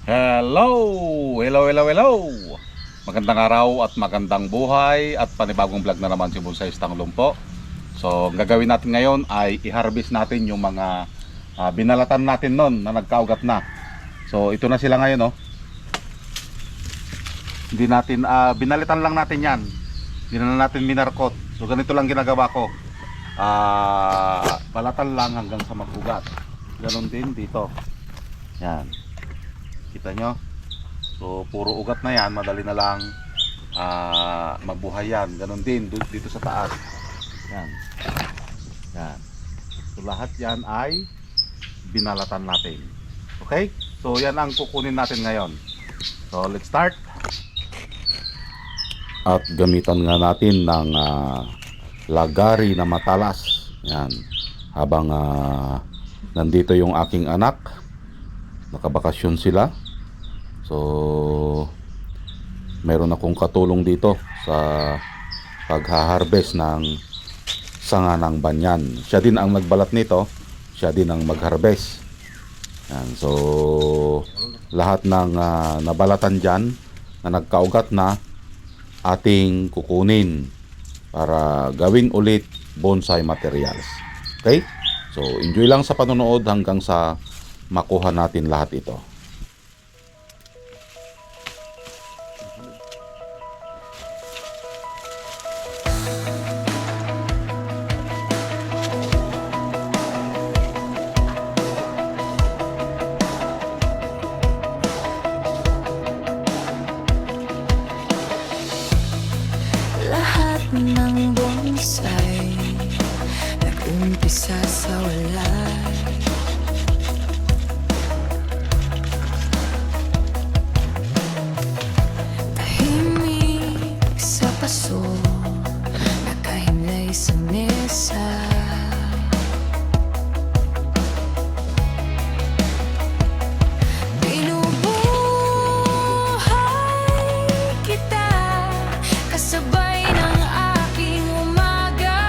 Hello! Hello, hello, hello! Magandang araw at magandang buhay at panibagong vlog na naman si Bonsai Tanglong po. So, ang gagawin natin ngayon ay i-harvest natin yung mga binalatan natin nun na nagkaugat na. So, ito na sila ngayon, oh. Hindi natin, binalitan lang natin yan. Hindi na natin minarkot. So, ganito lang ginagawa ko. Balatan lang hanggang sa magugat. Ganon din dito. Yan. Kita nyo? So puro ugat na yan, madali na lang magbuhay yan. Ganon din dito sa taas. Yan. Yan. So lahat yan ay binalatan natin. Okay? So yan ang kukunin natin ngayon. So let's start. At gamitan nga natin ng lagari na matalas. Yan. Habang nandito yung aking anak, nakabakasyon sila. So meron akong katulong dito sa pagha-harvest ng sanga ng banyan. Siya din ang nagbalat nito, siya din ang mag-harvest. Yan. So lahat ng nabalatan dyan na nagkaugat na ating kukunin para gawing ulit bonsai materials. Okay? So enjoy lang sa panonood hanggang sa makuha natin lahat ito. Lahat ng bonsai nag-umpisa sa wala. Tahimik sa paso, nakahimlay sa mesa. Binubuhay kita kasabay ng aking umaga.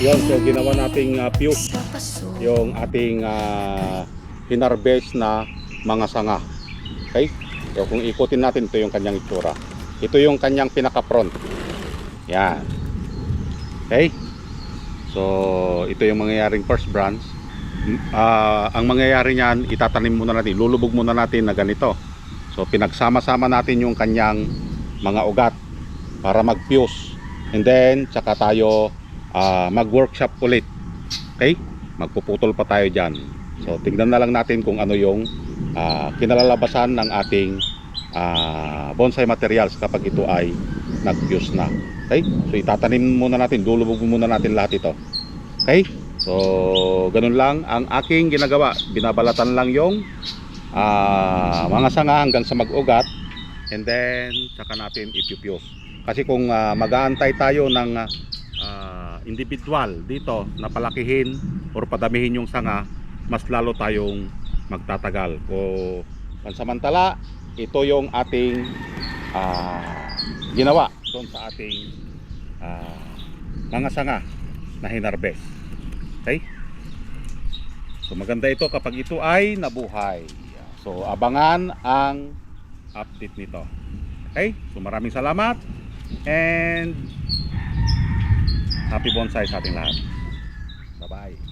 Yun, so ginawa nating fuse sa paso. yung ating hinarvest na mga sanga. Okay? So kung ikutin natin, ito yung kanyang itsura. Ito yung kanyang pinaka-front. Yan. Okay? So ito yung mangyayaring first branch. Ang mangyayari niyan, itatanim muna natin, lulubog muna natin na ganito. So pinagsama-sama natin yung kanyang mga ugat para mag-fuse. And then tsaka tayo mag-workshop ulit. Okay? Magpuputol pa tayo dyan. So tingnan na lang natin kung ano yung kinalalabasan ng ating bonsai materials kapag ito ay nag-fuse na. Okay? So itatanim muna natin, lulubog muna natin lahat ito. Okay? So ganun lang ang aking ginagawa. Binabalatan lang yung mga sanga hanggang sa mag-ugat, and then saka natin ipipuse. Kasi kung mag-aantay tayo ng individual dito na palakihin or padamihin yung sanga, mas lalo tayong magtatagal. Kung pansamantala, ito yung ating ginawa doon sa ating mga sanga na hinarvest. Okay? So maganda ito kapag ito ay nabuhay. So abangan ang update nito. Okay? So maraming salamat and happy bonsai sa ating lahat. Bye bye.